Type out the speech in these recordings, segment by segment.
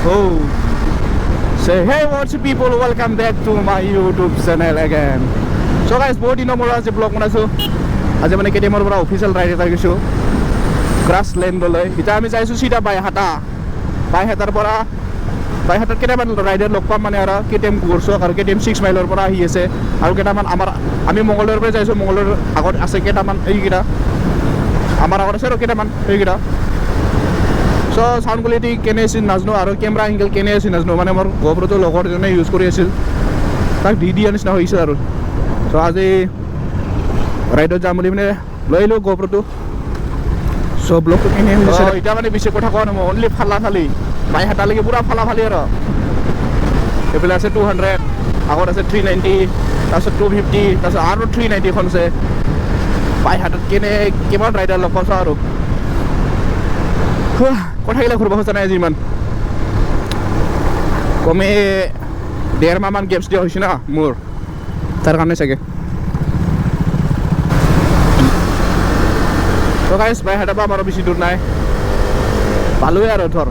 Oh, say hey what's up people, welcome back to my YouTube channel again. So guys, বহুত দিনৰ মূৰত আজি blog বনাইছোঁ. আজি মানে কেটিএমৰ পৰা অফিচিয়েল ৰাইড এটা গৈছোঁ গ্ৰাছলেণ্ডলৈ। এতিয়া আমি যাইছোঁ চিধা বাইহাটাৰ পৰা বাইহাটাত কেইটামান ৰাইডাৰ লগ পাম মানে আৰু কেটিএম গৈছোঁ আৰু কেটিএম 6 মাইলৰ পৰা আহি আছে আৰু কেইটামান আমি মংগলদৈৰ পৰা যাইছোঁ। মংগলদৈৰ আগত আছে কেইটামান এইকেইটা, আমাৰ আগত আছে আৰু কেইটামান এইকেইটা। চ' চাউণ্ড কোৱালিটি কেনে আছিল নাজানো আৰু কেমেৰা এংগেল কেনে আছিল নাজানো, মানে মোৰ GoProটো লগৰজনে ইউজ কৰি আছিল, তাক দি দিয়া নিচিনা হৈছে আৰু। চ' আজি ৰাইডত যাম বুলি মানে লৈ আহিলোঁ GoProটো। চ' ব্লগটো কেনে হৈছে এতিয়া মানে বেছি কথা কোৱা নহয়, অনলি ফালি বাইহাটালৈকে পূৰা ফালি আৰু এইফালে আছে 200, আগত আছে 390, তাৰপিছত 250, তাৰপিছত আৰু 390 এখন আছে। বাইহাটাত কিমান ৰাইডাৰ লগ পাইছোঁ আৰু কথাগিলা ঘূৰিব খোজা নাই আজি ইমান। কমে 1.5 মাহমান গেপছ দিয়া হৈছে না মোৰ, তাৰ কাৰণে চাগে। তো গাইছ বাইহাটাৰ পৰা আমাৰো বেছি দূৰ নাই, পালোৱে আৰু ধৰ।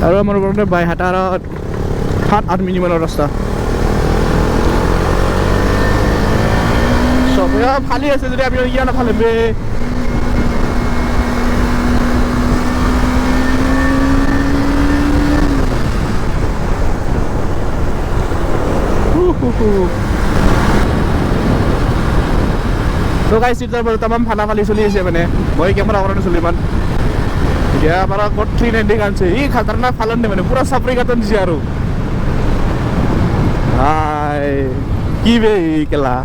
আৰু আমাৰ বাইহাটাৰ 7-8 মিনিটমানৰ ৰাস্তা। ফালি আছে যদি আমি ইয়া নাফালিম বে। তো গাইছ এতিয়া বাৰু তামাম ফালি চলি আছে, মানে মই কেমেৰা কৰা নাছিলোঁ ইমান। এতিয়া আমাৰ ক'ত 390 আনছে, ই খাতাৰনাক ফালান দে মানে পুৰা চাপৰি কাটন দিছে আৰু হাই কি বে কেলা।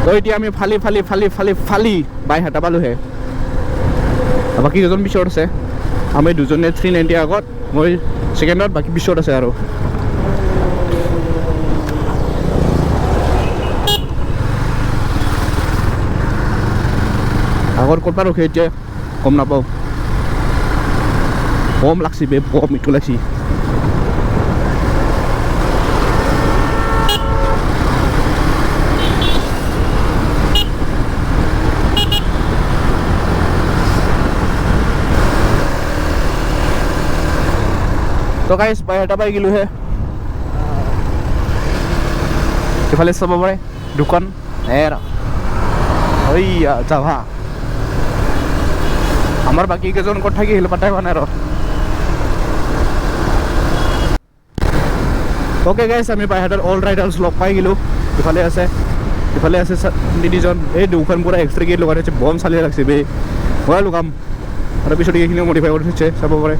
তো এতিয়া আমি ফালি বাইহাটা পালোহে। বাকী দুজন পিছত আছে, আমি দুজনে 390 আগত, মই ছেকেণ্ডত, বাকী পিছত আছে আৰু। আগত ক'ত ৰখে এতিয়া গম নাপাওঁ। বম লাগছি বে, বম ইটো লাগছি। তো গাইছ বাইহাটা পাই গ'লোহে। ইফালে চাব পাৰে দোকান এইয়া যাবা। আমাৰ বাকী কেইজন ক'ত থাকি আহিলোঁ পাতাই হোৱা নাই আৰু। অ'কে গাইছ, আমি বাইহাটাৰ অল ৰাইডাৰ্ছ লগ পাই গ'লোঁ। ইফালে আছে 3জন, এই দুখন পূৰা এক্সট্ৰা গেট লগাই থৈছে, বম চালিয়ে লাগছে বে। মই লগাম আৰু পিছত এইখিনিও মডিফাই কৰি থৈছে, চাব পাৰে।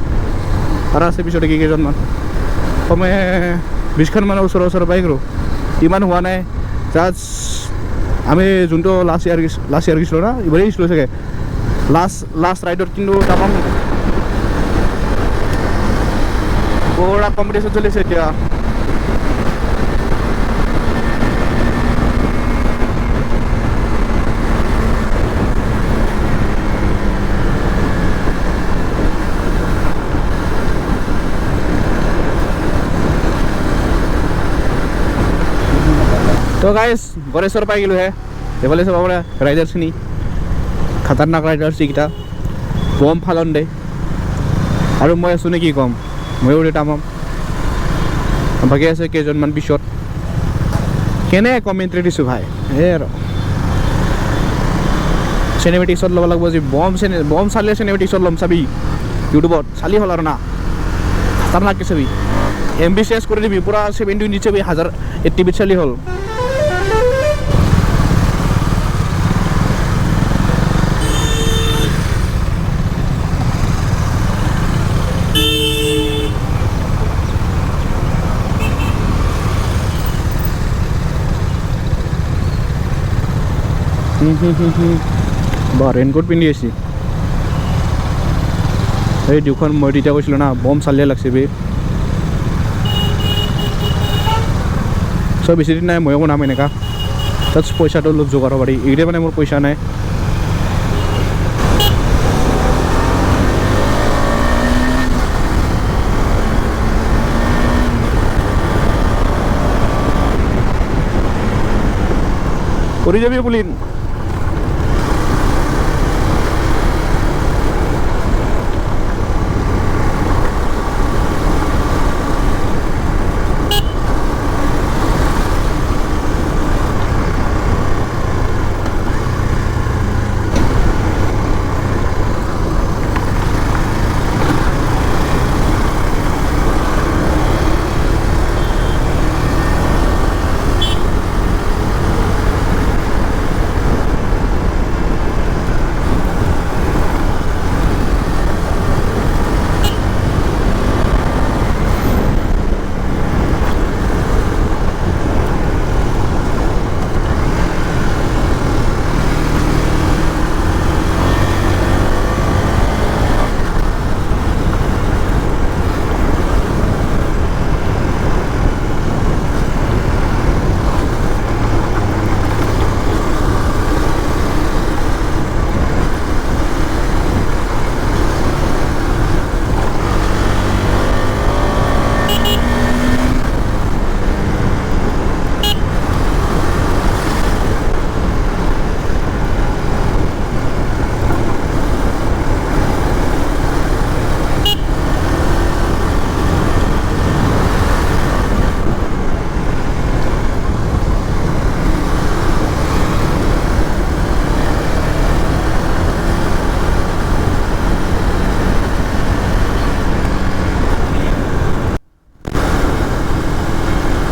আৰু আছে পিছতে কেইজনমান, কমে 20খন মানৰ ওচৰৰ বাইক আৰু ইমান হোৱা নাই। জাষ্ট আমি যোনটো লাষ্ট ইয়াৰ গৈছিলোঁ না, এইবাৰেই গৈছিলোঁ চাগে লাষ্ট ৰাইডত, কিন্তু তামাম পুৰা কম্পিটিশ্যন চলিছে এতিয়া। তো গাইছ গণেশ্বৰ পাই গ'লোহে। এইফালে চাব পাৰে ৰাইডাৰ্ছখিনি, খাতাৰনাক ৰাইডাৰ্ছ এইকেইটা, বম ফালন দে। আৰু মই আছোঁ নে কি ক'ম, ময়ো তামাম। বাকী আছে কেইজনমান পিছত, কেনে কমেণ্ট্ৰি দিছোঁ ভাই। এই আৰু চিনেমেটিক শ্বট ল'ব লাগিব আজি, বম চালিয়ে চিনেমেটিক শ্বট ল'ম চাবি ইউটিউবত, চালি হ'ল আৰু না খাতাৰনাককৈ চাবি। MB চেঞ্জ কৰি দিবি, পূৰা 720 চাবি, 1080 চালি হ'ল। বা ৰেইনকোট পিন্ধি আছি। এই দুখন মই তেতিয়া কৈছিলোঁ না, বম চালিয়ে লাগছে বে। চব বেছি দিন নাই, ময়ো বনাম এনেকা, তাত পইচাটো অলপ যোগাৰ পাৰি। এইকেইটা মানে মোৰ পইচা নাই। পৰি যাবি পুলিন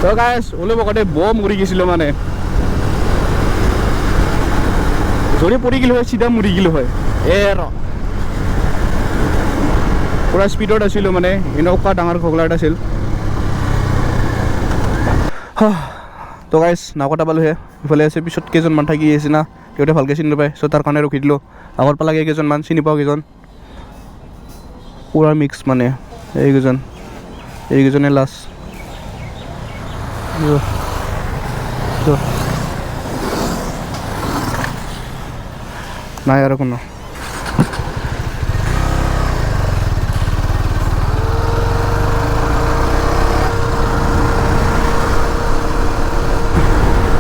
তো গাইছ ওলে বকতে বম মৰি গৈছিলোঁ মানে যদি পৰি গ'লো হয় চিধা মৰি গ'লো হয় পুৰা স্পীডত আছিলোঁ মানে এনেকুৱা ডাঙৰ খগলাত আছিল তো গাইছ নাওকটা পালোঁহে ইফালে আছে পিছত কেইজনমান থাকি আছে না সিহঁতে ভালকৈ চিনি নাপায় চ' তাৰ কাৰণে ৰখি দিলোঁ আগৰ পৰা লাগে কেইজনমান চিনি পাওঁ কেইজন পুৰা মিক্স মানে এইকেইজনে লাষ্ট নাই আৰু কোনো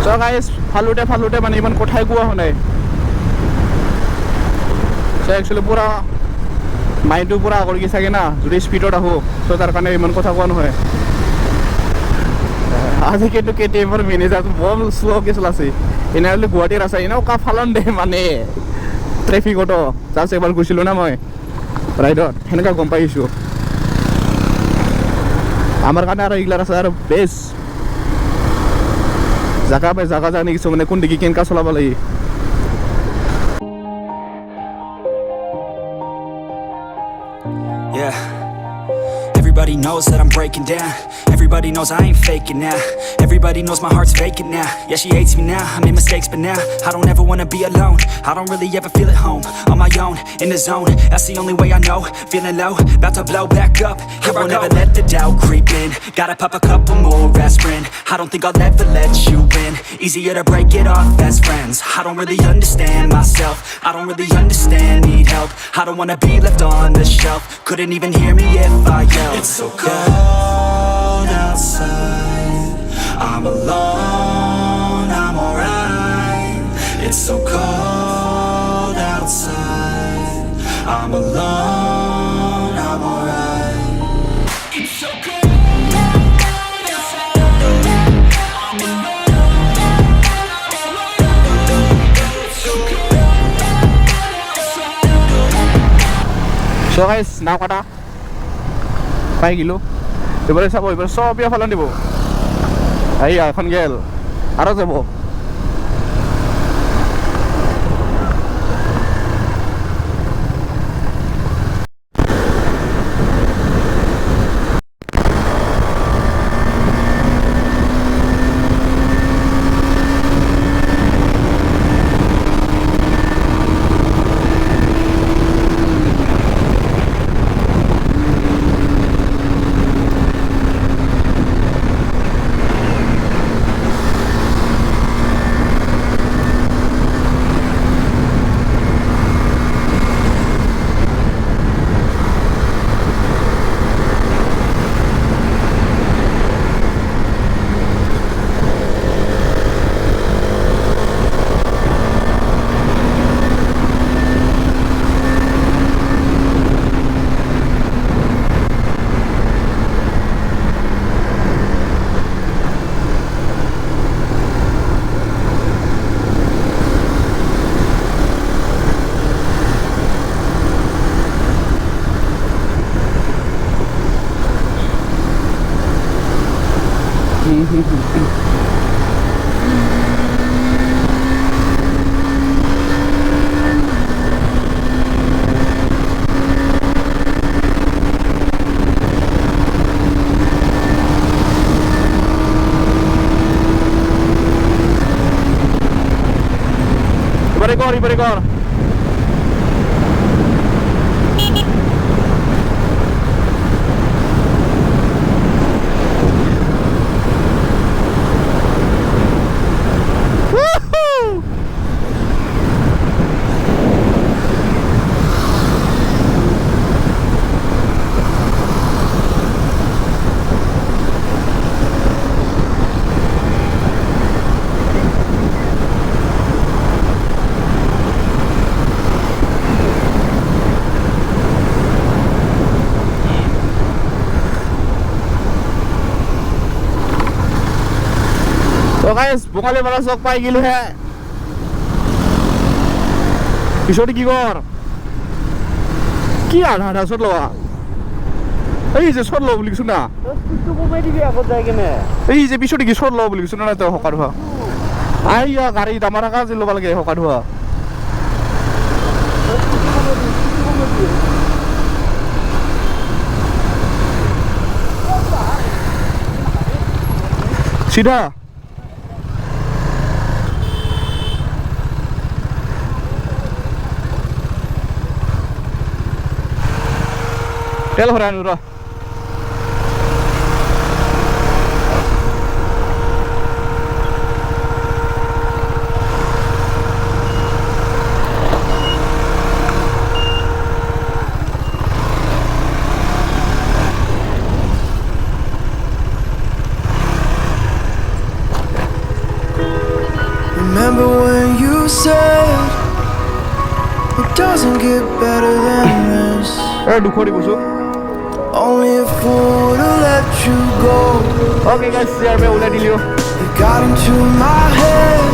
চ' গাইছ ফালোতে মানে ইমান কথাই কোৱা হোৱা নাই চ' একচুৱেলি পূৰা মাইণ্ডটো পূৰা কৰি কি চাগে না যদি স্পীডত আহোঁ চ' তাৰ কাৰণে ইমান কথা কোৱা নহয় আজি কিন্তু কেটিএমৰ মেনেজাৰটো বৰ শ্ল'কে চলাইছে এনেহ'লে গুৱাহাটীৰ আছে এনেকুৱা ফালন দে মানে ট্ৰেফিকতো জাষ্ট এবাৰ গৈছিলোঁ না মই ৰাইডত সেনেকুৱা গম পাইছোঁ আমাৰ কাৰণে আৰু এইগিলাৰ আছে আৰু বেষ্ট জাগা পাই জাগা জানি কিছু মানে কোন দিকে কেনেকুৱা চলাব লাগে Everybody knows that I'm breaking down. Everybody knows I ain't faking now. Everybody knows my heart's vacant now. Yeah, she hates me now, I made mistakes but now I don't ever wanna be alone. I don't really ever feel at home. On my own, in the zone, that's the only way I know. Feeling low, about to blow back up. Here I won't ever let the doubt creep in. Gotta pop a couple more aspirin. I don't think I'll ever let you in. Easier to break it off best friends. I don't really understand myself. I don't really understand, need help. I don't wanna be left on the shelf. Couldn't even hear me if I yelled. It's so cold outside. I'm alone, I'm alright. It's so cold outside. I'm alone, I'm alright. It's so cold outside. I'm alone, it's so cold outside. So guys, Naokata পাই গ'লোঁ এইবাৰে চাব এইবাৰ চব ফালন দিব এখন গেল আৰু যাব Ibarat kor. तो गाइस बोकाले वाला चौक पाई गिलो है किशोर की गौर क्या आधा आधा सोट लवा এই যে সোট লব লিখছো না তো কমাই দিবি আগত যায় কেনে এই যে পিছতে কি সোট লব লিখছো না তো হকার হওয়া আইয়া গাড়ি দামারা কাজ লব লাগে হকার হওয়া सीधा तेल हो रहा है नूरा Remember when you said it doesn't get better than this? दुखोड़ी बुसो Only a fool to let you go. Okay guys यार मैं उल्टा डिलियो It got into my head.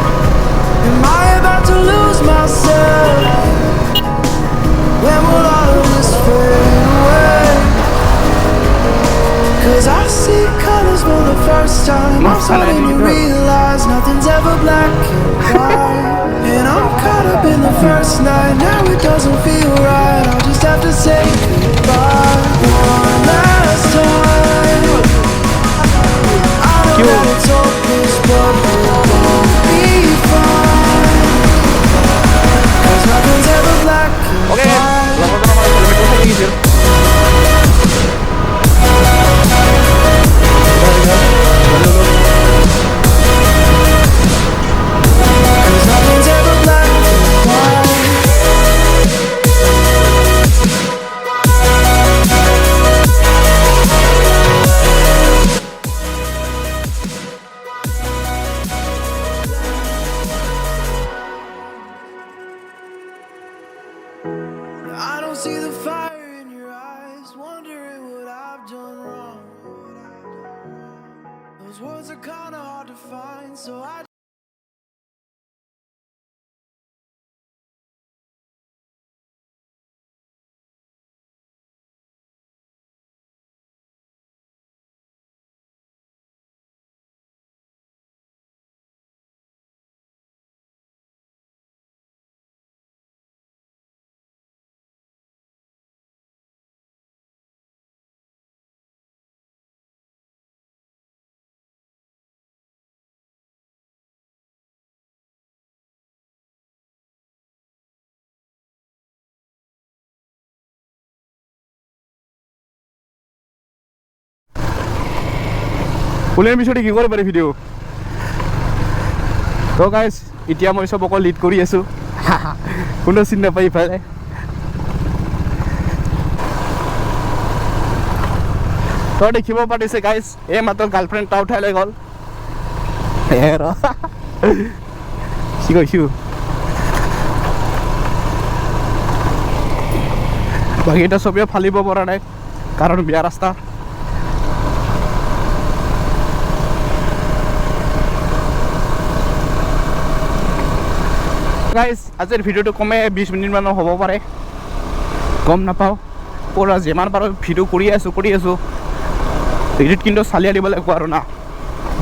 Am I about to lose myself? When will all of this fade away? 'Cause I see colors for the first time. I'm starting to realize nothing's ever black and white. And I'm caught up in the first night. Now it doesn't feel right. I'll just have to say goodbye one last time. I know that it's hopeless, but we'll be fine. 'Cause nothing's ever black and okay white. लगा तो हमारा kilometre है ये Cause nothing's ever black and white. I don't see the fire in your eyes, wondering what I've done wrong. Those words are kinda hard to find, so I ফুলের বিষয়টি কি করে পারে ভিডিও তো গাইস এতিয়া মই সব অকল লিড কৰি আছো কোনো চিন নাপাই ইফালে তো দেখিব পাৰিছে গাইস এই মাত্ৰ গাৰ্লফ্ৰেণ্ড টা উঠাই লৈ গ'ল এৰ কি কৈছো বাকী এটা ছবিও ফালিব পৰা নাই কাৰণ বিয়া ৰাস্তা গাইস আজিৰ ভিডিওটো কমে 20 মিনিট মান হ'ব পাৰে কম নাপাও পুৰা যিমান পাৰো ভিডিও কৰি আছো এডিট কিন্তু চালিয়া দিব লাগিব আৰু না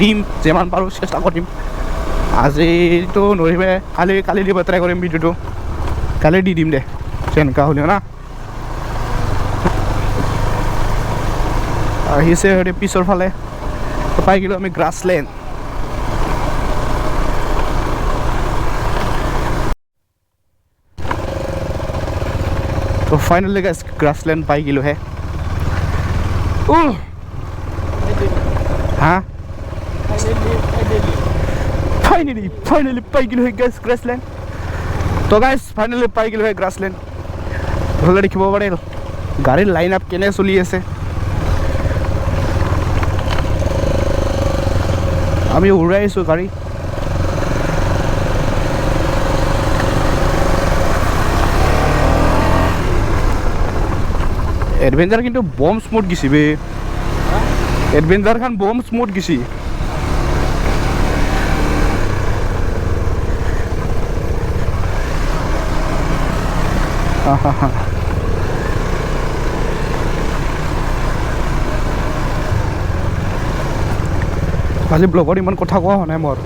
দিম যিমান পাৰোঁ চেষ্টা কৰিম আজিতো নোৱাৰিমে কালি দিব ট্ৰাই কৰিম ভিডিঅ'টো কালি দি দিম দে যেনেকুৱা হ'লেও না আহিছে পিছৰ ফালে পাই গ'লোঁ আমি গ্ৰাছলেণ্ড তো ফাইনেলি গাইছ গ্ৰাছলেণ্ড পাই গ'লোঁ হে হা ফাইনেলি পাই গ'লোঁ হে গাইছ গ্ৰাছলেণ্ড তো গাইছ ফাইনেলি পাই গ'লোঁ হে গ্ৰাছলেণ্ড ভালদৰে দেখিব পাৰে গাড়ীৰ লাইন আপ কেনে চলি আছে আমি উৰাই আছোঁ গাড়ী এডভেঞ্চাৰ কিন্তু বম স্মুথ গেছি বে এডভেঞ্চাৰখন বম স্মুথ গেছি আজি ব্লগত ইমান কথা কোৱা হোৱা নাই মোৰ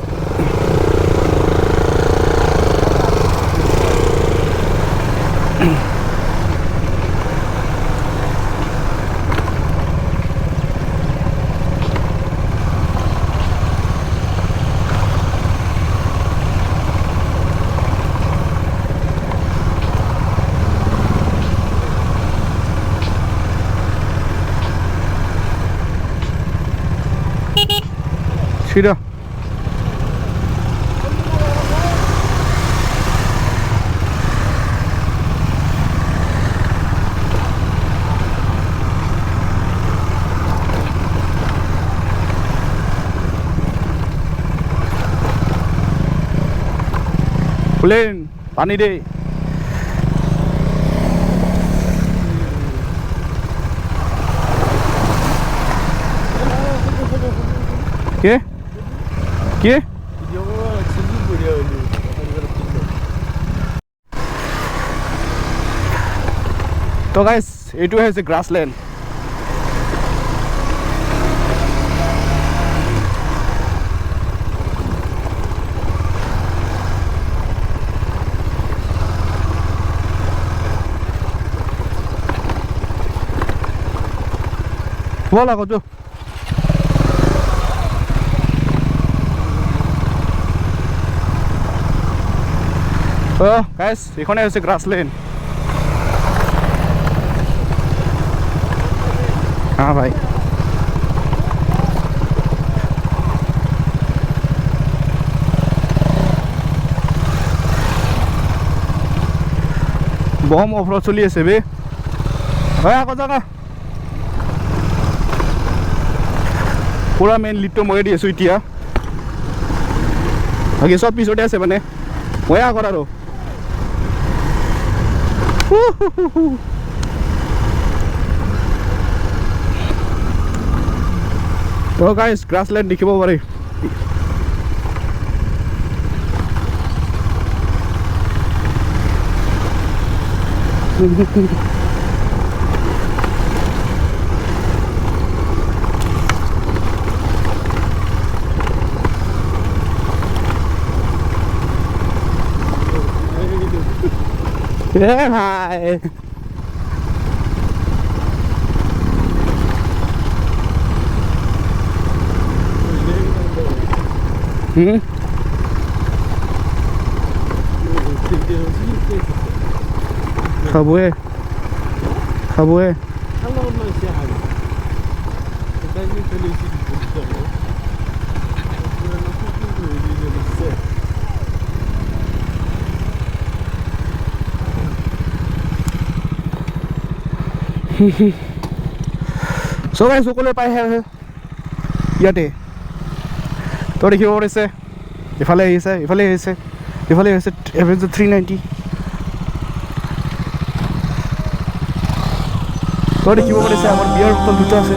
সিধা প্লেন পানী দে কে কে তো গাইছ এইটোৱে হৈছে গ্ৰাছলেণ্ড বল আগত তো গাইছ এইখনে হৈছে গ্ৰাছলেণ্ড হ্যাঁ ভাই বম অফরোড চলি আছে বে হয় আগত যা পুরা মেইন লিডটো মই দি আছো এতিয়া বাকি সব পিছতে আছে মানে মই আগত আৰু তো গাইস গ্ৰাছলেণ্ড দেখিব পাৰি ভাই খাবয়ে খাবয়ে সবাই সকলে পাই ইয়াতে তো দেখিব পাৰিছে ইফালে আহিছে ইফালে আহিছে ইফালে আহিছে এভাৰেজ 390 তো দেখিব পাৰিছে আমাৰ বিয়াৰ বটল দুটা আছে